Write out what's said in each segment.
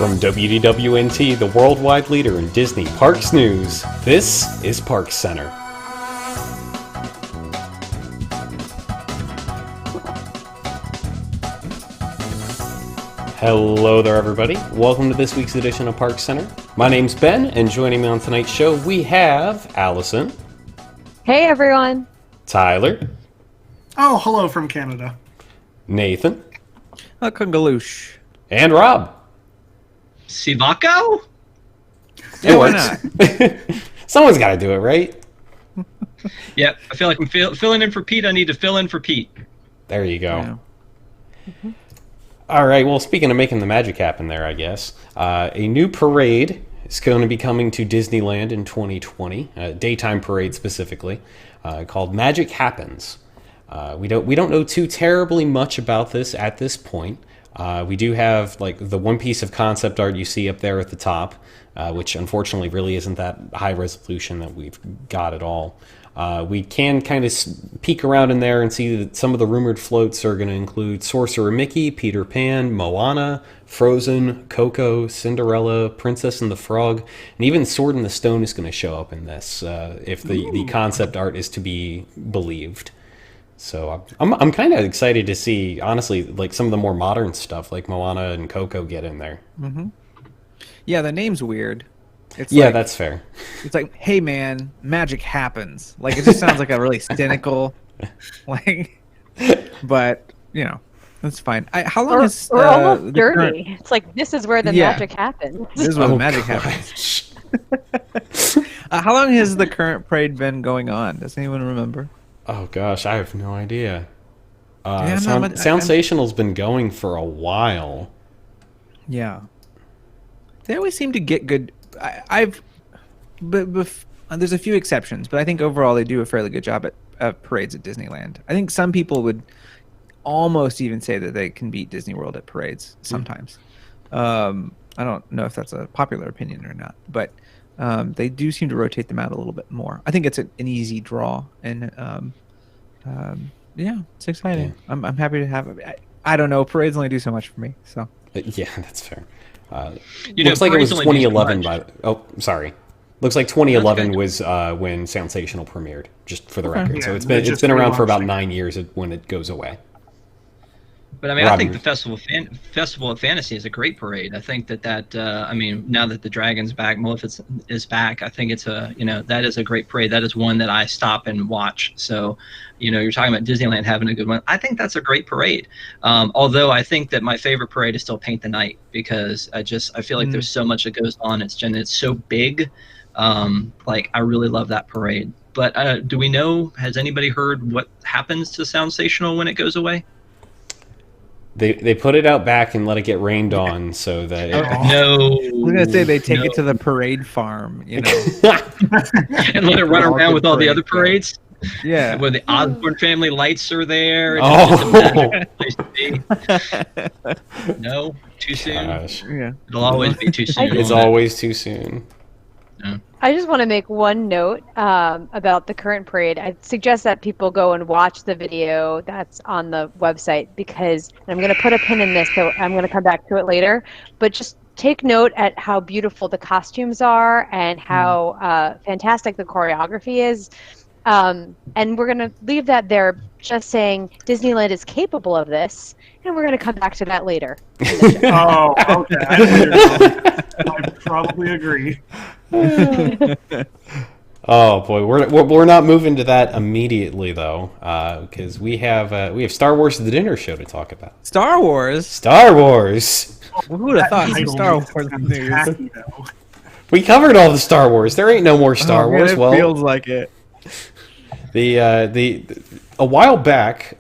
From WDWNT, the worldwide leader in Disney Parks news, this is ParksCenter. Hello there, everybody. Welcome to this week's edition of ParksCenter. My name's Ben, and joining me on tonight's show, we have Allison. Hey, everyone. Tyler. Oh, hello from Canada. Nathan. Kungaloosh. And Rob. Sivako? It works. Someone's got to do it, right? Yep, I feel like I'm filling in for Pete. I need to fill in for Pete. There you go. Yeah. Mm-hmm. All right, well, speaking of making the magic happen there, I guess, a new parade is going to be coming to Disneyland in 2020, a daytime parade specifically, called Magic Happens. We don't know too terribly much about this at this point. We do have like the one piece of concept art you see up there at the top, which unfortunately really isn't that high resolution that we've got at all. We can kind of peek around in there and see that some of the rumored floats are going to include Sorcerer Mickey, Peter Pan, Moana, Frozen, Coco, Cinderella, Princess and the Frog, and even Sword in the Stone is going to show up in this if the concept art is to be believed. So I'm kind of excited to see, honestly, like some of the more modern stuff like Moana and Coco get in there. Mm-hmm. Yeah, the name's weird. It's That's fair. It's like, hey man, magic happens. Like it just sounds like a really cynical, like. But you know, that's fine. How long is or almost dirty? Current... It's like this is where the magic happens. This is where the magic happens. How long has the current parade been going on? Does anyone remember? Oh gosh, I have no idea. Yeah, Sensational's been going for a while. Yeah, they always seem to get good. There's a few exceptions, but I think overall they do a fairly good job at parades at Disneyland. I think some people would almost even say that they can beat Disney World at parades sometimes. I don't know if that's a popular opinion or not, but they do seem to rotate them out a little bit more. I think it's an easy draw, and yeah, it's exciting. Yeah. I'm happy to have it. I don't know, parades only do so much for me, so. Yeah, that's fair. Looks like it was 2011. Sorry. Looks like 2011 was when Sensational premiered. Just for the record, so it's been around for about 9 years when it goes away. But I mean, I think the Festival of Fantasy is a great parade. I think that I mean, now that the Dragon's back, Maleficent is back, I think it's that is a great parade. That is one that I stop and watch. So, you're talking about Disneyland having a good one. I think that's a great parade. Although I think that my favorite parade is still Paint the Night because I feel like there's so much that goes on. It's so big. Like I really love that parade. But do we know? Has anybody heard what happens to Sensational when it goes away? They put it out back and let it get rained on so that no. I was gonna say they take it to the parade farm, and let it run around with all the other parades. Yeah, where the Osborne family lights are there. No, too soon. Gosh. Yeah, it'll always be too soon. It's always too soon. No. I just want to make one note about the current parade. I suggest that people go and watch the video that's on the website because I'm going to put a pin in this, so I'm going to come back to it later. But just take note at how beautiful the costumes are and how fantastic the choreography is. And we're going to leave that there just saying Disneyland is capable of this, and we're going to come back to that later. Oh, okay. I probably agree. Oh boy, we're not moving to that immediately though, because we have Star Wars: The Dinner Show to talk about. Star Wars. Well, who would have thought some Star Wars news? We covered all the Star Wars. There ain't no more Star Wars. It feels like it. A while back,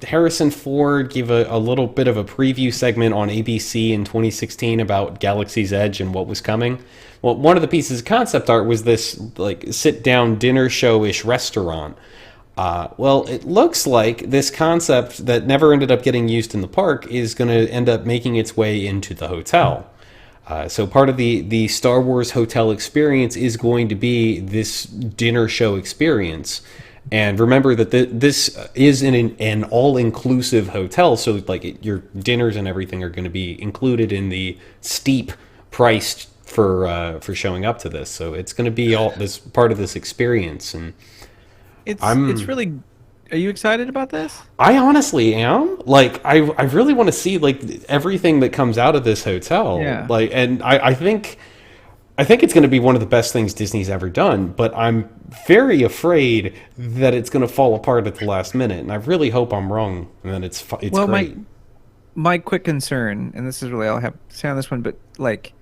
Harrison Ford gave a little bit of a preview segment on ABC in 2016 about Galaxy's Edge and what was coming. Well, one of the pieces of concept art was this like sit-down dinner show-ish restaurant. Well, it looks like this concept that never ended up getting used in the park is going to end up making its way into the hotel. So part of the Star Wars hotel experience is going to be this dinner show experience. And remember that this is an all-inclusive hotel, so like your dinners and everything are going to be included in the steep price for showing up to this. So it's going to be all this part of this experience, and It's really. Are you excited about this? I honestly am. Like, I really want to see like everything that comes out of this hotel. Yeah. Like, and I think it's going to be one of the best things Disney's ever done. But I'm very afraid that it's going to fall apart at the last minute, and I really hope I'm wrong. And that it's Well, great. my quick concern, and this is really all I have to say on this one, but like,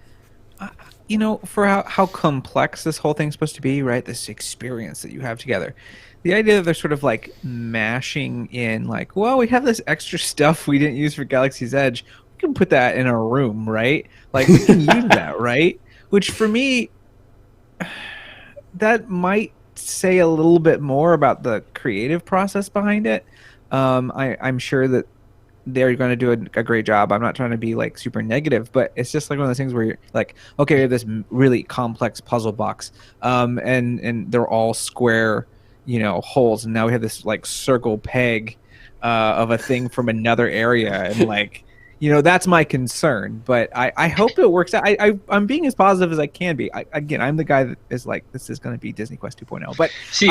you know, for how complex this whole thing's supposed to be, right? This experience that you have together. The idea that they're sort of like mashing in, like, well, we have this extra stuff we didn't use for Galaxy's Edge. We can put that in our room, right? Like, we can use that, right? Which for me, that might say a little bit more about the creative process behind it. I'm sure that they're going to do a great job. I'm not trying to be like super negative, but it's just like one of those things where you're like, okay, we have this really complex puzzle box, and they're all square, you know, holes, and now we have this like circle peg of a thing from another area, and like, you know, that's my concern. But I hope it works out. I'm being as positive as I can be. I'm the guy that is like, this is going to be Disney Quest 2.0. But See,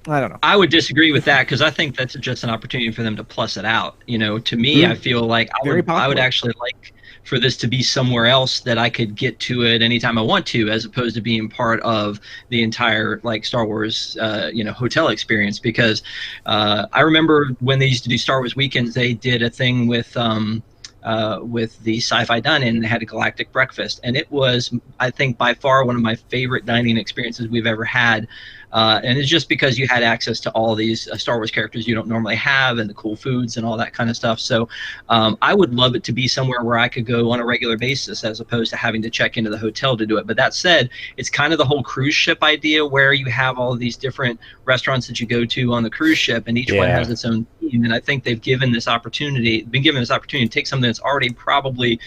I don't know. I would disagree with that because I think that's just an opportunity for them to plus it out. You know, to me, I feel like I would actually like for this to be somewhere else that I could get to it anytime I want to, as opposed to being part of the entire like Star Wars, hotel experience. Because I remember when they used to do Star Wars weekends, they did a thing with the Sci-Fi Dine-In and had a galactic breakfast, and it was, I think, by far one of my favorite dining experiences we've ever had. And it's just because you had access to all these Star Wars characters you don't normally have, and the cool foods and all that kind of stuff. So I would love it to be somewhere where I could go on a regular basis, as opposed to having to check into the hotel to do it. But that said, it's kind of the whole cruise ship idea, where you have all of these different restaurants that you go to on the cruise ship, and each one has its own theme. And I think they've been given this opportunity to take something that's already probably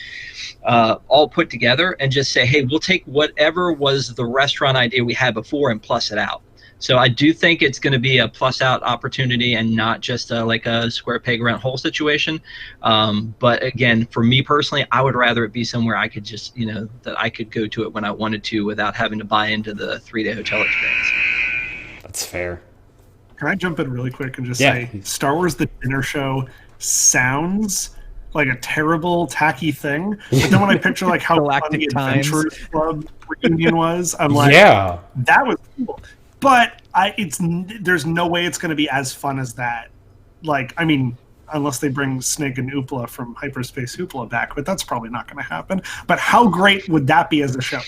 all put together and just say, hey, we'll take whatever was the restaurant idea we had before and plus it out. So I do think it's going to be a plus out opportunity and not just like a square peg round hole situation. But again, for me personally, I would rather it be somewhere I could just, that I could go to it when I wanted to without having to buy into the 3-day hotel experience. That's fair. Can I jump in really quick and just say Star Wars The Dinner Show sounds like a terrible, tacky thing. But then when I picture like how fun the Adventurers Club reunion was, I'm like, that was cool. But there's no way it's going to be as fun as that. Like, I mean, unless they bring Snig and Oopla from Hyperspace Hoopla back, but that's probably not going to happen. But how great would that be as a show?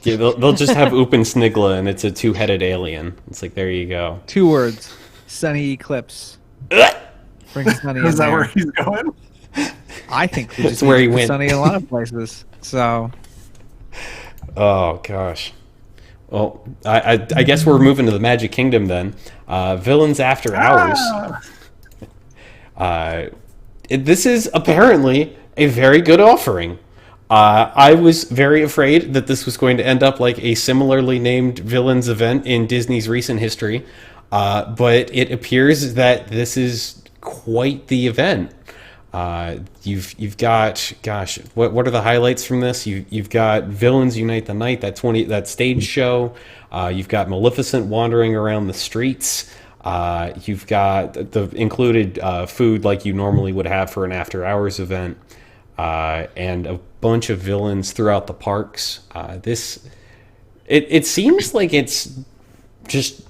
Yeah, they'll just have Oop and Snigla, and it's a two-headed alien. It's like, there you go. 2 words. Sunny Eclipse. Bring Sunny in Is that there. where he's going? I think that's where he went. Sunny in a lot of places. So. Oh, gosh. Well, I guess we're moving to the Magic Kingdom then. Villains After Hours. This is apparently a very good offering. I was very afraid that this was going to end up like a similarly named Villains event in Disney's recent history, but it appears that this is quite the event. You've got, gosh, what are the highlights from this? You've got Villains Unite the Night, that stage show. You've got Maleficent wandering around the streets. You've got the included food like you normally would have for an after hours event, and a bunch of villains throughout the parks. It seems like it's just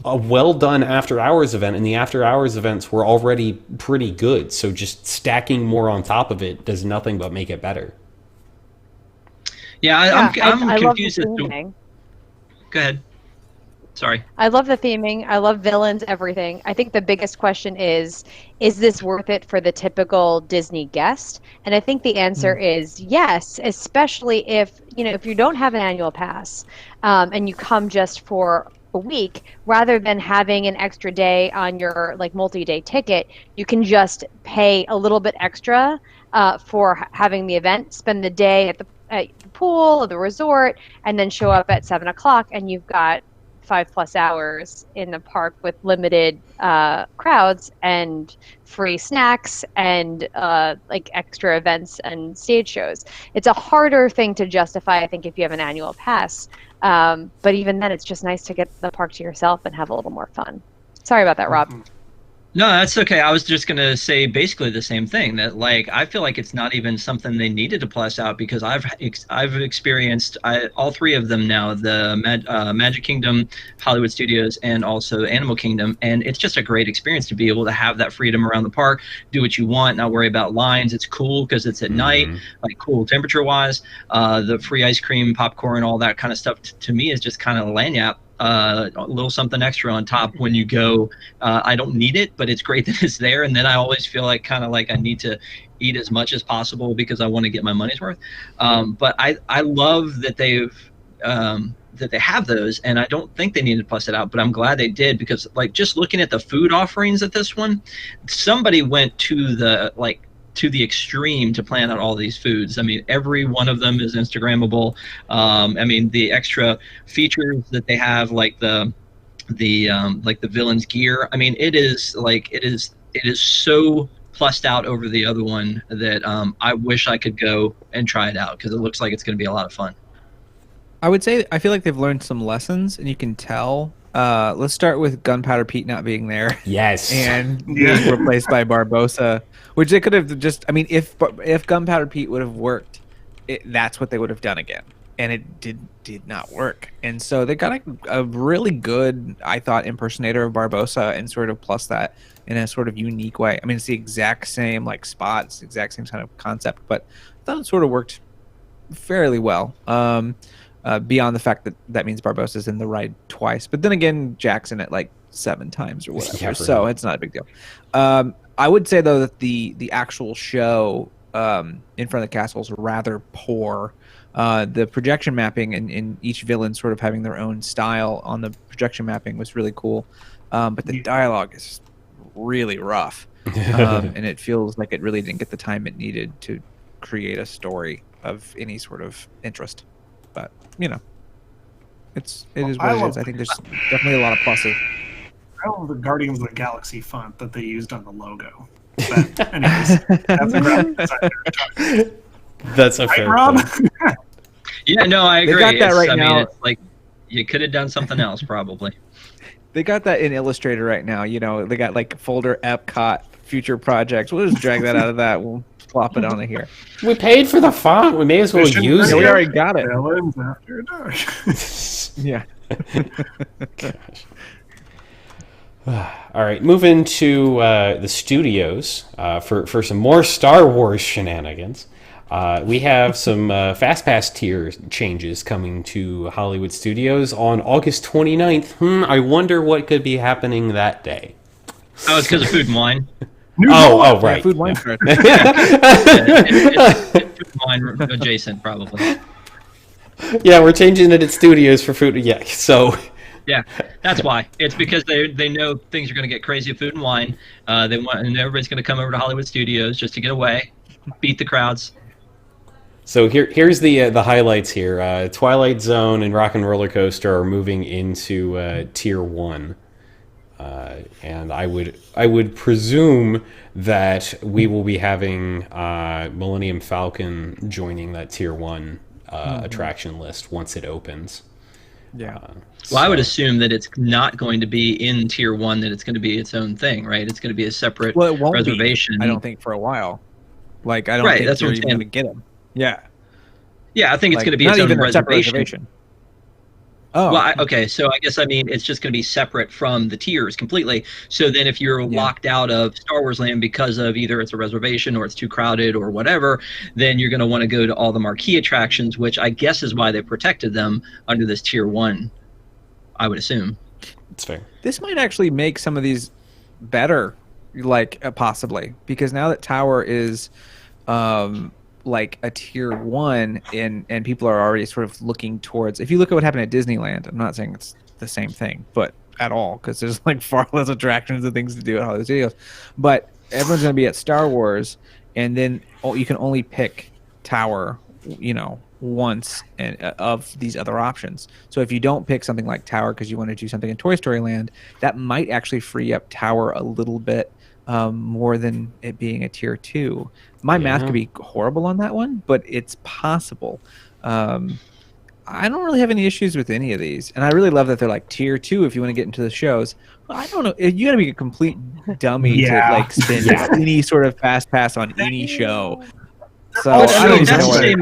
a well-done after-hours event, and the after-hours events were already pretty good, so just stacking more on top of it does nothing but make it better. I'm confused. Love the theming. Go ahead. Sorry. I love the theming. I love villains, everything. I think the biggest question is this worth it for the typical Disney guest? And I think the answer is yes, especially if you don't have an annual pass and you come just for a week, rather than having an extra day on your like multi-day ticket, you can just pay a little bit extra for having the event, spend the day at the pool or the resort, and then show up at 7:00, and you've got 5+ hours in the park with limited crowds and free snacks and like extra events and stage shows. It's a harder thing to justify, I think, if you have an annual pass. But even then, it's just nice to get the park to yourself and have a little more fun. Sorry about that, Rob. No, that's okay. I was just gonna say basically the same thing. That like I feel like it's not even something they needed to plus out because I've experienced all three of them now: the Magic Kingdom, Hollywood Studios, and also Animal Kingdom. And it's just a great experience to be able to have that freedom around the park, do what you want, not worry about lines. It's cool because it's at night, like cool temperature wise. The free ice cream, popcorn, all that kind of stuff to me is just kind of lagniappe. A little something extra on top when you go. I don't need it, but it's great that it's there. And then I always feel like kind of like I need to eat as much as possible because I want to get my money's worth. But I love that they have those, and I don't think they need to plus it out, but I'm glad they did because like just looking at the food offerings at this one, somebody went to the extreme to plan out all these foods. I mean, every one of them is Instagrammable. I mean, the extra features that they have, like the villain's gear. I mean, it is so plussed out over the other one that I wish I could go and try it out because it looks like it's going to be a lot of fun. I would say I feel like they've learned some lessons, and you can tell. Let's start with Gunpowder Pete not being there. Yes. And being replaced by Barbossa, which they could have just. I mean, if Gunpowder Pete would have worked, that's what they would have done again, and it did not work. And so they got a really good, I thought, impersonator of Barbossa, and sort of plus that in a sort of unique way. I mean, it's the exact same like spots, the exact same kind of concept, but I thought it sort of worked fairly well. Beyond the fact that means Barbossa's in the ride twice, but then again, Jack's in it like 7 times or whatever, yeah, so it's not a big deal. I would say though that the actual show in front of the castle is rather poor. The projection mapping and each villain sort of having their own style on the projection mapping was really cool, but the dialogue is really rough, and it feels like it really didn't get the time it needed to create a story of any sort of interest. But you know, it is what it is. I think there's definitely a lot of pluses. I love the Guardians of the Galaxy font that they used on the logo. But anyways, that's a graphic designer. That's a fair point. Yeah, no, I agree. They got that right now. Mean, it's like you could have done something else, probably. They got that in Illustrator right now. You know, they got like folder Epcot future projects. We'll just drag that out of that. We'll plop it onto here. We paid for the font. We may as well use it. We already got it. After dark. Yeah. Gosh. All right, moving to the studios for some more Star Wars shenanigans. We have some Fast Pass tier changes coming to Hollywood Studios on August 29th. I wonder what could be happening that day. Oh, it's because of Food and Wine. Oh, right. Yeah, food wine card. It's Food and Wine adjacent, probably. Yeah, we're changing it at studios for food. Yeah, so... Yeah, that's why. It's because they know things are going to get crazy at Food and Wine. And everybody's going to come over to Hollywood Studios just to get away, beat the crowds. So here's the highlights here. Twilight Zone and Rock and Roller Coaster are moving into Tier 1. And I would presume that we will be having Millennium Falcon joining that Tier 1 attraction list once it opens. Yeah. Well, I would assume that it's not going to be in Tier 1, that it's going to be its own thing, right? It's going to be a separate reservation. I don't think for a while. Like, I don't think that's they're what even going to get them. Yeah. Yeah, I think it's going to be its own reservation. Oh. Well, okay, so I guess, it's just going to be separate from the tiers completely. So then if you're locked out of Star Wars Land because of either it's a reservation or it's too crowded or whatever, then you're going to want to go to all the marquee attractions, which I guess is why they protected them under this Tier 1, I would assume. That's fair. This might actually make some of these better, possibly, because now that Tower is like a Tier 1 and people are already sort of looking towards, if you look at what happened at Disneyland, I'm not saying it's the same thing, but at all, because there's like far less attractions and things to do at Hollywood Studios, but everyone's going to be at Star Wars, and then you can only pick Tower, once and of these other options. So if you don't pick something like Tower because you want to do something in Toy Story Land, that might actually free up Tower a little bit more than it being a tier 2. My math could be horrible on that one, but it's possible. I don't really have any issues with any of these, and I really love that they're like tier 2 if you want to get into the shows. I don't know. You got to be a complete dummy to like spend any sort of fast pass on any show. So I mean, that's the same.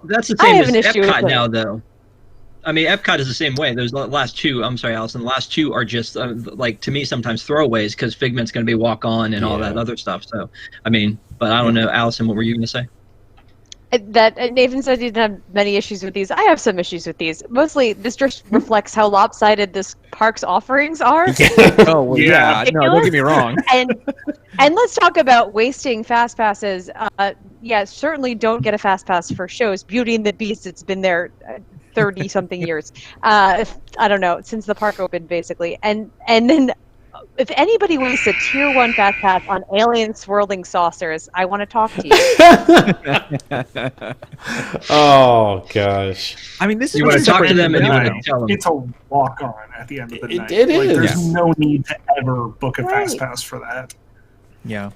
That's the same as Epcot now, though. I mean, Epcot is the same way. Those last two, I'm sorry, Allison, the last two are just like, to me, sometimes throwaways because Figment's going to be walk on and all that other stuff. So, I mean, but I don't know, Allison, what were you going to say? That Nathan said he didn't have many issues with these. I have some issues with these. Mostly, this just reflects how lopsided this park's offerings are. Oh, well, yeah. No, don't get me wrong. And let's talk about wasting fast passes. Certainly don't get a fast pass for shows. Beauty and the Beast, it's been there 30-something years. I don't know, since the park opened, basically. And then if anybody wastes a tier 1 fast pass on alien swirling saucers, I want to talk to you. Oh gosh! I mean, this is you want to talk to them and you want to tell them it's a walk on at the end of the night. It is. There's no need to ever book a fast pass for that. Yeah.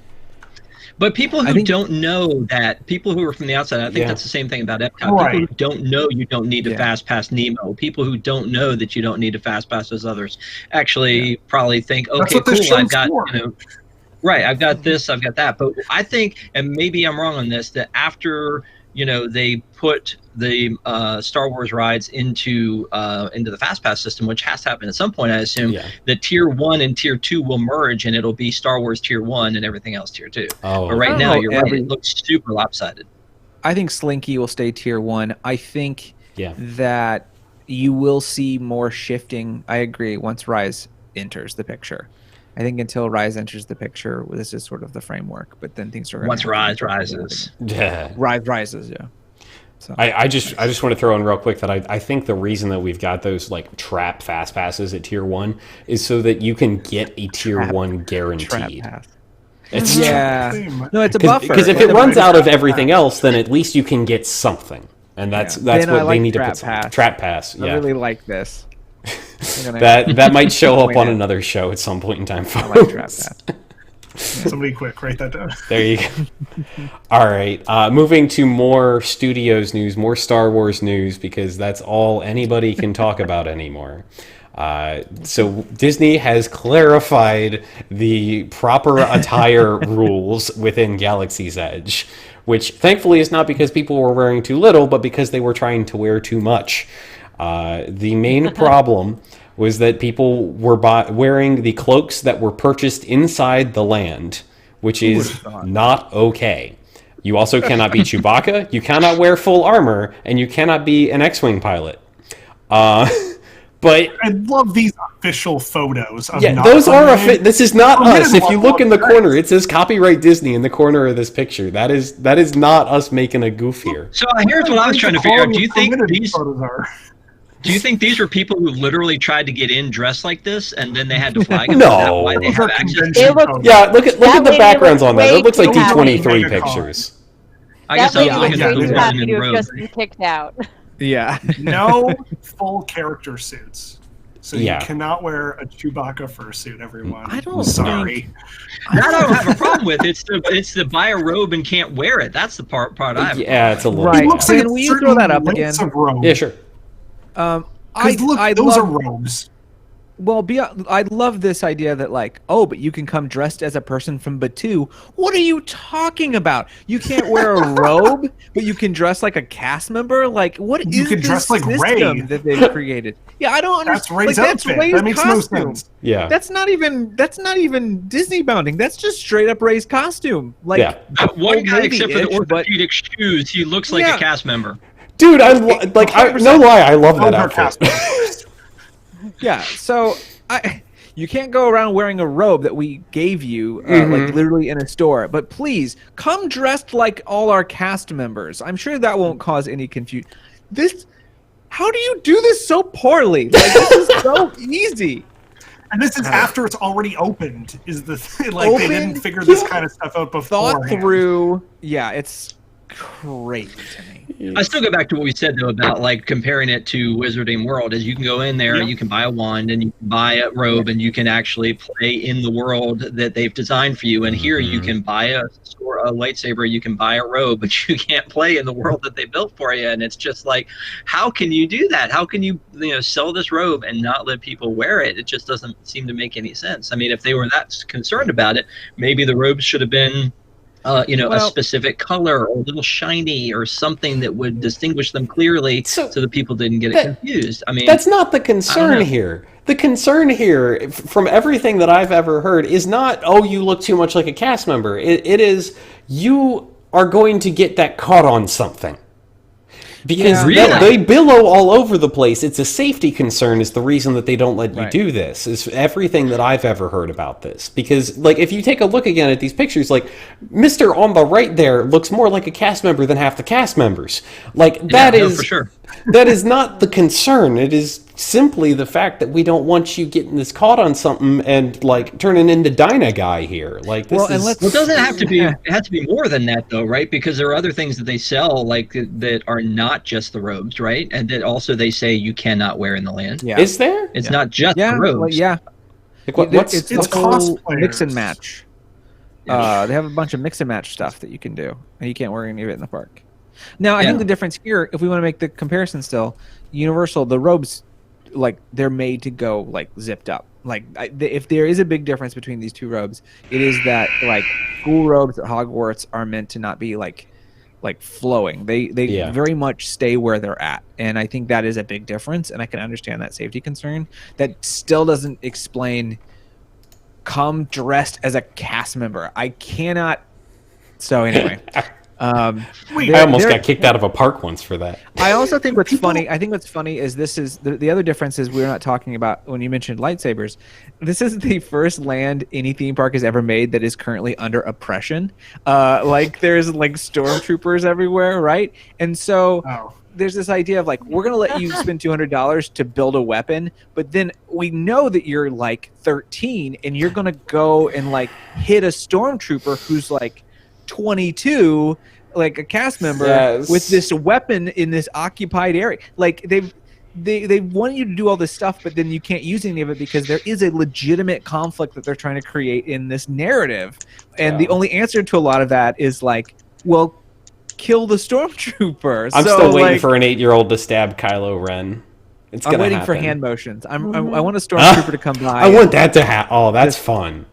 But people who don't know that, people who are from the outside, I think that's the same thing about Epcot. Right. People who don't know you don't need to fast pass Nemo. People who don't know that you don't need to fast pass those others actually probably think, okay, cool, I've got, I've got this, I've got that. But I think, and maybe I'm wrong on this, that after they put the Star Wars rides into the Fast Pass system, which has to happen at some point, I assume, the Tier 1 and Tier 2 will merge, and it'll be Star Wars Tier 1 and everything else Tier 2. But right now, you're right, it looks super lopsided. I think Slinky will stay Tier 1. I think that you will see more shifting, I agree, once Rise enters the picture. I think until Rise enters the picture, this is sort of the framework. But then things are once Rise rises. Rise rises, So I just want to throw in real quick that I think the reason that we've got those like trap fast passes at tier 1 is so that you can get a tier 1 guaranteed. Trap pass. It's no, it's a buffer. Because if it runs out of everything else, then at least you can get something, and that's what they need to put. Trap pass. I really like this. That might show up on another show at some point in time, folks. I like trap pass. Somebody quick, write that down. There you go. All right, moving to more studios news, more Star Wars news, because that's all anybody can talk about anymore. So Disney has clarified the proper attire rules within Galaxy's Edge, which thankfully is not because people were wearing too little, but because they were trying to wear too much. The main problem was that people were wearing the cloaks that were purchased inside the land, which is not okay. You also cannot be Chewbacca, you cannot wear full armor, and you cannot be an X-Wing pilot. But I love these official photos. Of those are this is not us. If you look in the corner, it says copyright Disney in the corner of this picture. That is not us making a goof here. So here's what I was trying to figure out. Do you think these photos are? Do you think these were people who literally tried to get in dressed like this, and then they had to flag them? No. Why they have access? Look at the backgrounds on that. It looks like D23 pictures. I guess I was looking at the happy to have just been kicked out. Yeah. No full character suits. So you Yeah. cannot wear a Chewbacca fursuit, everyone. I don't Sorry. That I don't have a problem with. It's the buy a robe and can't wear it. That's the part I have. Yeah, it's a little Right. It looks like Can we throw that up again? Yeah, sure. Those are robes. Well, I love this idea that but you can come dressed as a person from Batuu. What are you talking about? You can't wear a robe, but you can dress like a cast member? What is can this dress like system Rey. That they've created? Yeah, I don't understand. That's Rey's outfit. Rey's That makes costume. no sense. Yeah. That's not even Disney bounding. That's just straight up Rey's costume. One guy, except for the orthopedic shoes, he looks like a cast member. Dude, I no lie, I love that outfit. Yeah, so you can't go around wearing a robe that we gave you, literally in a store. But please, come dressed like all our cast members. I'm sure that won't cause any confusion. How do you do this so poorly? This is so easy. And this is after it's already opened. Is the thing, they didn't figure this kind of stuff out before. Thought through. Yeah, it's crazy to me. I still go back to what we said though about like comparing it to Wizarding World. Is you can go in there, you can buy a wand, and you can buy a robe, and you can actually play in the world that they've designed for you. And here you can buy a lightsaber, you can buy a robe, but you can't play in the world that they built for you. And it's just like, how can you do that? How can you sell this robe and not let people wear it? It just doesn't seem to make any sense. I mean, if they were that concerned about it, maybe the robes should have been a specific color or a little shiny or something that would distinguish them clearly so that people didn't get confused. I mean, that's not the concern here. The concern here, from everything that I've ever heard, is not, oh, you look too much like a cast member. It is, you are going to get that caught on something. Because they billow all over the place. It's a safety concern is the reason that they don't let you do this. Is everything that I've ever heard about this. Because, like, if you take a look again at these pictures, like, Mr. on the right there looks more like a cast member than half the cast members. Like, that is... for sure. That is not the concern. It is simply the fact that we don't want you getting this caught on something and like turning into Dyna Guy here. Like this it doesn't have to be. It has to be more than that, though, right? Because there are other things that they sell, like that are not just the robes, right? And that also they say you cannot wear in the land. Yeah. Is there? It's not just the robes. Like, Like it's a whole mix and match. They have a bunch of mix and match stuff that you can do, and you can't wear any of it in the park. Now, I think the difference here, if we want to make the comparison still, Universal, the robes, like, they're made to go, like, zipped up. Like, if there is a big difference between these two robes, it is that, like, school robes at Hogwarts are meant to not be, like flowing. They very much stay where they're at. And I think that is a big difference, and I can understand that safety concern. That still doesn't explain come dressed as a cast member. I cannot... So, anyway... I almost got kicked out of a park once for that. I also think what's funny. I think what's funny is this is the other difference is we're not talking about when you mentioned lightsabers. This is the first land any theme park has ever made that is currently under oppression. Like there's like stormtroopers everywhere, right? And so there's this idea of like we're gonna let you spend $200 to build a weapon, but then we know that you're like 13 and you're gonna go and like hit a stormtrooper who's like 22, like a cast member with this weapon in this occupied area. Like they want you to do all this stuff, but then you can't use any of it because there is a legitimate conflict that they're trying to create in this narrative. And the only answer to a lot of that is like, well, kill the stormtrooper. I'm still waiting for an 8-year-old to stab Kylo Ren. I'm waiting for hand motions. I want a stormtrooper to come by. I want that to happen. Oh, that's fun.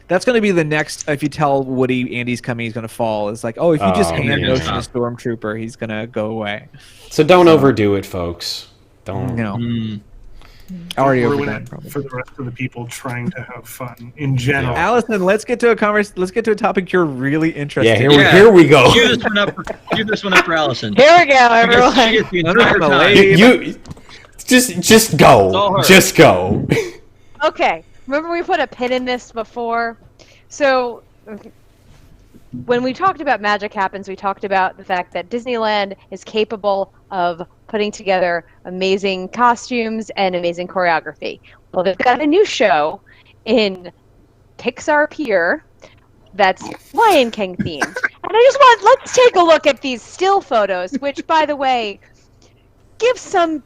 That's going to be the next. If you tell Woody Andy's coming, he's going to fall. It's like, if you just hand motion a stormtrooper, he's going to go away. So don't overdo it, folks. Don't. No. Already overdone. For the rest of the people trying to have fun in general. Allison, let's get to a topic you're really interested in. Here we go. Cue this one up for Allison. Here we go, everyone. You just go. Just go. Okay. Remember we put a pin in this before? So when we talked about Magic Happens, we talked about the fact that Disneyland is capable of putting together amazing costumes and amazing choreography. Well, they've got a new show in Pixar Pier that's Lion King themed. And let's take a look at these still photos, which, by the way, give some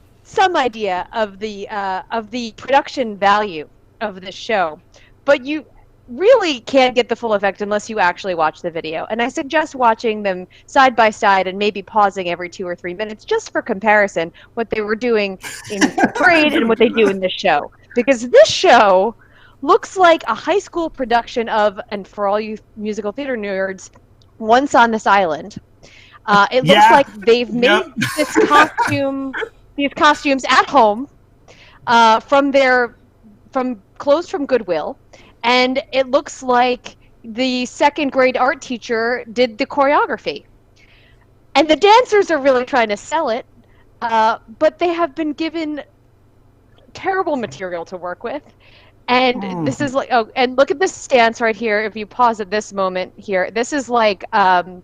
idea of the production value of this show, but you really can't get the full effect unless you actually watch the video. And I suggest watching them side by side and maybe pausing every 2 or 3 minutes just for comparison what they were doing in the parade and what they do in this show. Because this show looks like a high school production of, and for all you musical theater nerds, Once on This Island. It looks like they've made these costumes at home from clothes from Goodwill, and it looks like the second grade art teacher did the choreography. And the dancers are really trying to sell it, but they have been given terrible material to work with. And this is like, and look at this stance right here. If you pause at this moment here, this is like a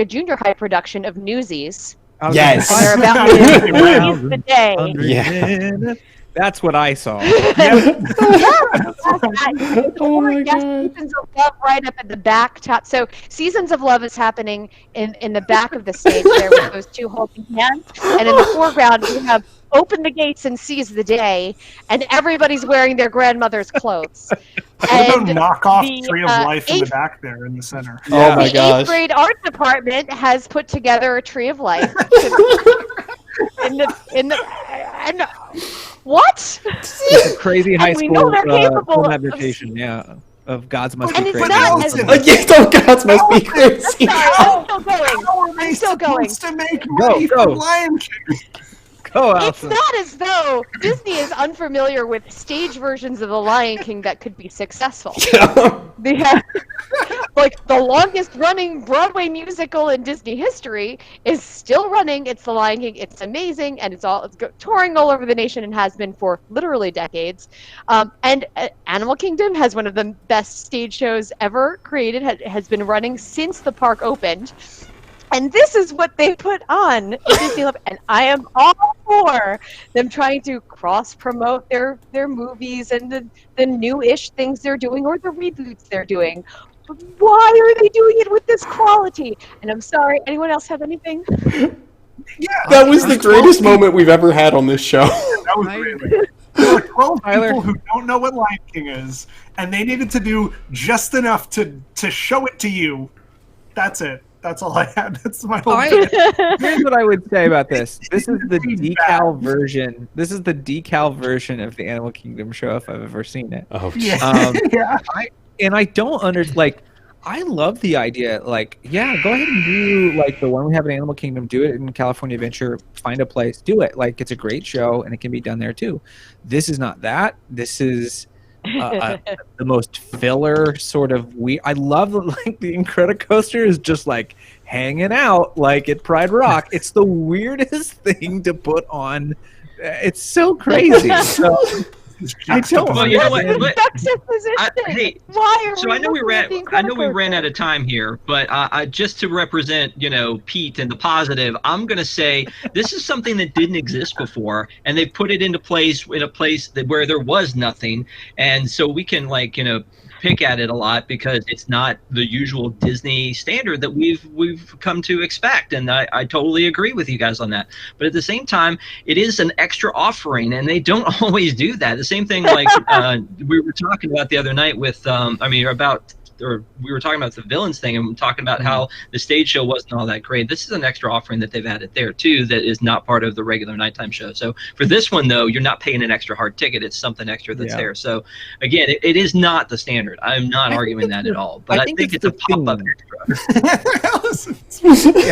junior high production of Newsies. Yes. And they're about to Newsies today. Yeah. That's what I saw. Oh my God. Seasons of Love right up at the back top. So Seasons of Love is happening in the back of the stage there with those two holding hands. And in the foreground, we have Open the Gates and Seize the Day. And everybody's wearing their grandmother's clothes. What about knockoff the, Tree of Life in the eighth- back there in the center? Oh my The gosh. 8th grade art department has put together a Tree of Life. And what? It's a crazy high we school know they're capable film of- adaptation, of Gods Must And Be it's Crazy. not as- Yes, oh, gods must be crazy. Sorry, I'm still going. How are they I'm still going. supposed to make money Go. from Lion King? Go, It's Allison. not as though Disney is unfamiliar with stage versions of The Lion King that could be successful. They have, like, the longest running Broadway musical in Disney history is still running. It's The Lion King. It's amazing, and it's touring all over the nation and has been for literally decades. And Animal Kingdom has one of the best stage shows ever created, has been running since the park opened. And this is what they put on in Disneyland, and I am all for them trying to cross-promote their movies and the new-ish things they're doing or the reboots they're doing. But why are they doing it with this quality? And I'm sorry, anyone else have anything? Yeah, That was the there's 12 greatest people- moment we've ever had on this show. That was great. There were 12 Tyler. people who don't know what Lion King is, and they needed to do just enough to show it to you. That's it. That's all I had. That's my whole thing. Here's what I would say about this. This is the Pretty decal bad. version. This is the decal version of the Animal Kingdom show if I've ever seen it. Oh, Yeah. Yeah. I don't understand. I love the idea. Like, yeah, go ahead and do like the one we have in Animal Kingdom. Do it in California Adventure. Find a place. Do it. Like, it's a great show and it can be done there too. This is not that. This is the most filler sort of I love like the Incredicoaster is just like hanging out like at Pride Rock. It's the weirdest thing to put on. It's so crazy. So, I don't. Well, you know what? Hey, Why are so I know we ran. looking at the I know we Incredicoaster? ran out of time here, but just to represent, Pete and the positive, I'm gonna say this is something that didn't exist before, and they put it into place in a place where there was nothing, and so we can pick at it a lot because it's not the usual Disney standard that we've come to expect, and I totally agree with you guys on that. But at the same time, it is an extra offering, and they don't always do that. The same thing like we were talking about the other night with we were talking about the villains thing, and talking about how the stage show wasn't all that great. This is an extra offering that they've added there too that is not part of the regular nighttime show. So for this one though, you're not paying an extra hard ticket. It's something extra that's there. So again, it is not the standard. I'm not arguing that at all. But I think it's a pop-up extra.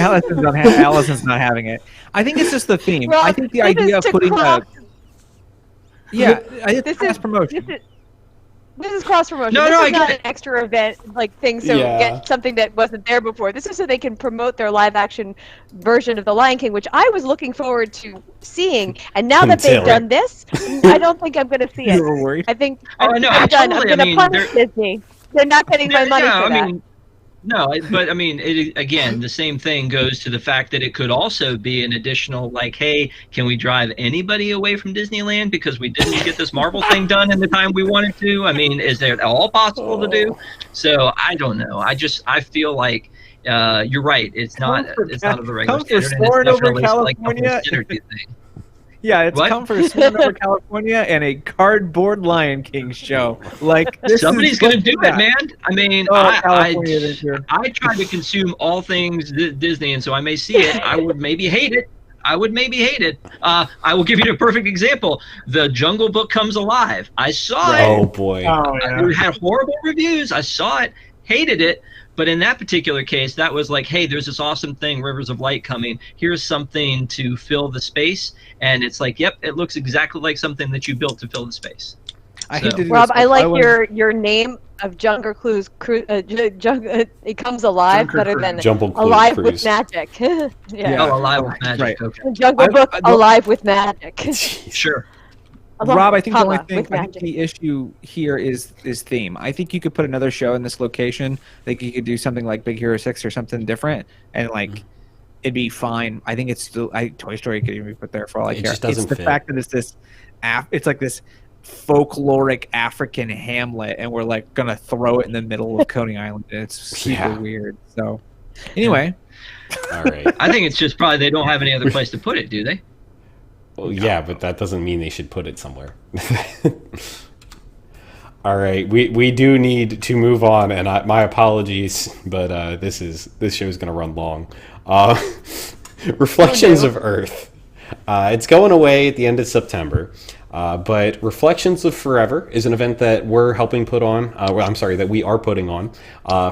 Allison's not having it. I think it's just the theme. Well, I think the this idea of is to putting cross- it's cross promotion. This is cross promotion. No, This I is not get an extra event thing, so Yeah. get something that wasn't there before. This is so they can promote their live action version of The Lion King, which I was looking forward to seeing. And now that they've done this, I don't think I'm going to see it. You were worried? I think Oh, I'm no, done. totally. I'm going to punish Disney. They're not getting my money for that. No, but I mean, again, the same thing goes to the fact that it could also be an additional, like, hey, can we drive anybody away from Disneyland because we didn't get this Marvel thing done in the time we wanted to? I mean, is that all possible to do? So I don't know. I feel like you're right. It's not of the regular Come for standard, and it's Soarin' over definitely like the whole California. synergy thing. Yeah, it's What? come for Soarin' over California and a cardboard Lion King show. Like this Somebody's gonna do it, man. I mean, California Adventure. I try to consume all things Disney, and so I may see it. I would maybe hate it. I will give you a perfect example. The Jungle Book comes alive. I saw it. Oh boy. Oh, yeah. It had horrible reviews. I saw it, hated it. But in that particular case, that was like, hey, there's this awesome thing, Rivers of Light, coming. Here's something to fill the space. And it's like, yep, it looks exactly like something that you built to fill the space. I hate to do Rob, this, I but like was- your name of Jungle Cruise. It comes alive Jungle better Cruise. than Jumble Cruise. alive with magic. Yeah. Oh, Alive with Magic. Right. Okay. Jungle Book alive with magic. Sure. Rob, I think the only Comma, thing, with I think magic. the issue here is theme. I think you could put another show in this location. I think you could do something like Big Hero 6 or something different, and like it'd be fine. I think it's still Toy Story could even be put there for all I care. Just doesn't it's the fit. fact that it's this it's like this folkloric African Hamlet, and we're like gonna throw it in the middle of Coney Island. It's super weird. So anyway, all right. I think it's just probably they don't have any other place to put it, do they? Well, yeah, but that doesn't mean they should put it somewhere. All right, we do need to move on, and my apologies, but this show is going to run long. Reflections of Earth. It's going away at the end of September, but Reflections of Forever is an event that we're helping put on. That we are putting on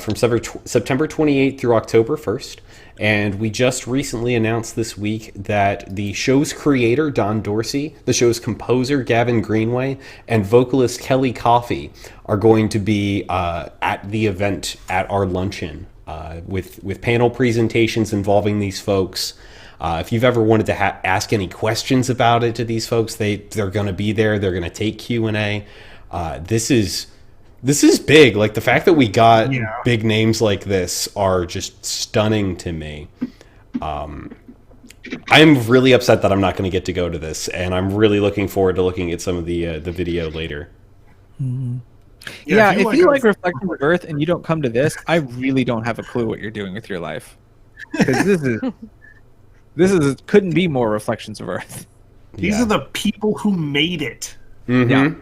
from September 28th through October 1st. And we just recently announced this week that the show's creator, Don Dorsey, the show's composer, Gavin Greenway, and vocalist Kelly Coffey are going to be at the event at our luncheon with panel presentations involving these folks. If you've ever wanted to ask any questions about it to these folks, they're going to be there. They're going to take Q&A. This is big. Like, the fact that we got big names like this are just stunning to me. I'm really upset that I'm not going to get to go to this, and I'm really looking forward to looking at some of the video later. Mm-hmm. Yeah, if you like Reflections of Earth and you don't come to this, I really don't have a clue what you're doing with your life. Because this is couldn't be more Reflections of Earth. These are the people who made it. Mm-hmm. Yeah.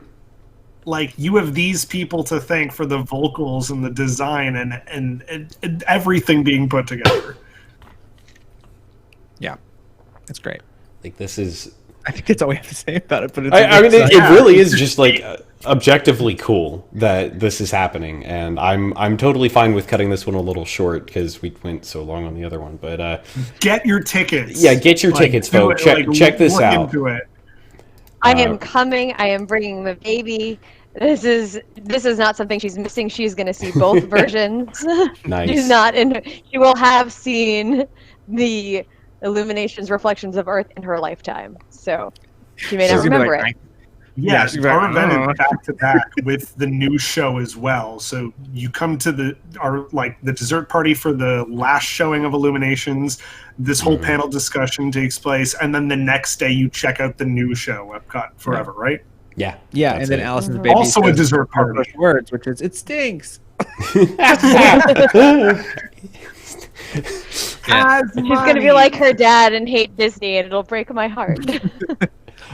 Like, you have these people to thank for the vocals and the design and everything being put together. Yeah, it's great. Like, this is... I think that's all we have to say about it. But it's it really is just like objectively cool that this is happening, and I'm totally fine with cutting this one a little short because we went so long on the other one. But get your tickets. Yeah, get your tickets, folks. Check this out. Into it. I am coming. I am bringing the baby. This is not something she's missing. She's going to see both versions. Nice. She will have seen the Illuminations Reflections of Earth in her lifetime. So she may not remember it. Yes, our event is back to back with the new show as well. So you come to the dessert party for the last showing of Illuminations. This whole panel discussion takes place, and then the next day you check out the new show, Epcot Forever, right? Yeah, and then Allison's baby also a dessert party. Words, which is it stinks. She's going to be like her dad and hate Disney, and it'll break my heart.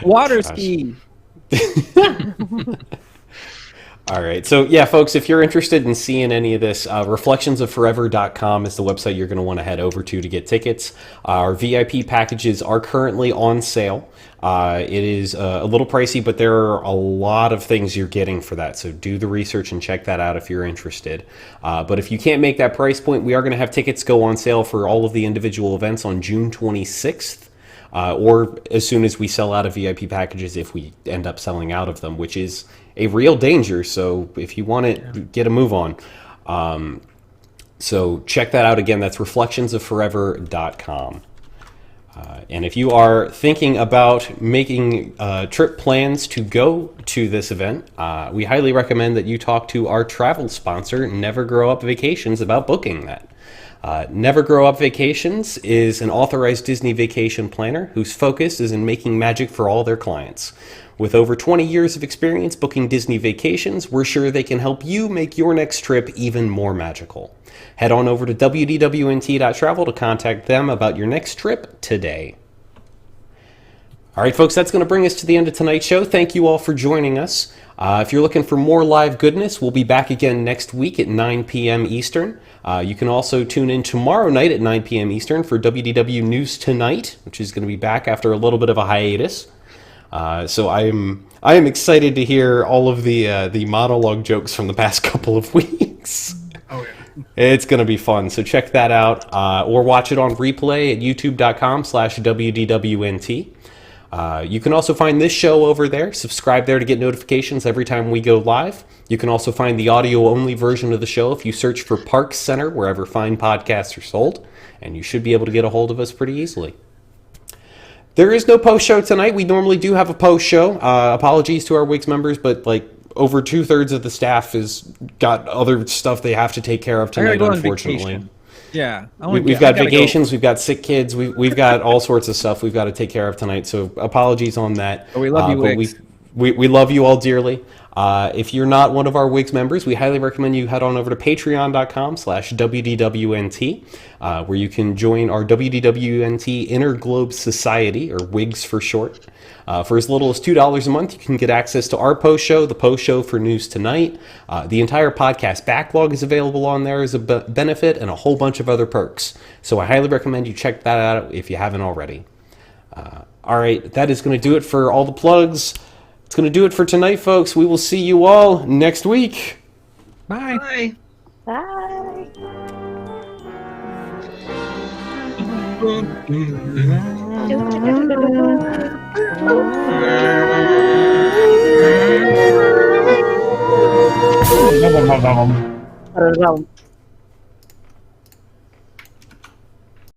Water ski. All right. So, yeah, folks, if you're interested in seeing any of this, reflectionsofforever.com is the website you're going to want to head over to get tickets. Our VIP packages are currently on sale. It is a little pricey, but there are a lot of things you're getting for that. So do the research and check that out if you're interested. But if you can't make that price point, we are going to have tickets go on sale for all of the individual events on June 26th. Or as soon as we sell out of VIP packages, if we end up selling out of them, which is a real danger. So if you want it, get a move on. So check that out again. That's reflectionsofforever.com. And if you are thinking about making trip plans to go to this event, we highly recommend that you talk to our travel sponsor, Never Grow Up Vacations, about booking that. Never Grow Up Vacations is an authorized Disney vacation planner whose focus is in making magic for all their clients. With over 20 years of experience booking Disney vacations, we're sure they can help you make your next trip even more magical. Head on over to wdwnt.travel to contact them about your next trip today. All right, folks, that's going to bring us to the end of tonight's show. Thank you all for joining us. If you're looking for more live goodness, we'll be back again next week at 9 p.m. Eastern. You can also tune in tomorrow night at 9 p.m. Eastern for WDW News Tonight, which is going to be back after a little bit of a hiatus. So I am excited to hear all of the monologue jokes from the past couple of weeks. Oh, yeah. It's going to be fun, so check that out, or watch it on replay at youtube.com/WDWNT. You can also find this show over there. Subscribe there to get notifications every time we go live. You can also find the audio-only version of the show if you search for ParksCenter wherever fine podcasts are sold, and you should be able to get a hold of us pretty easily. There is no post-show tonight. We normally do have a post-show. Apologies to our Wigs members, but over 2/3 of the staff has got other stuff they have to take care of tonight, unfortunately. Yeah. We've got vacations, we've got sick kids, we've got all sorts of stuff we've got to take care of tonight. So apologies on that. But we love you, but Wigs. we love you all dearly. If you're not one of our Wigs members, we highly recommend you head on over to patreon.com/WDWNT, where you can join our WDWNT Interglobe Society, or Wigs for short. For as little as $2 a month, you can get access to our post show, the post show for News Tonight. The entire podcast backlog is available on there as a benefit, and a whole bunch of other perks. So I highly recommend you check that out if you haven't already. All right, that is going to do it for all the plugs. It's going to do it for tonight, folks. We will see you all next week. Bye. Bye. Bye. Nom, nom, nom, nom.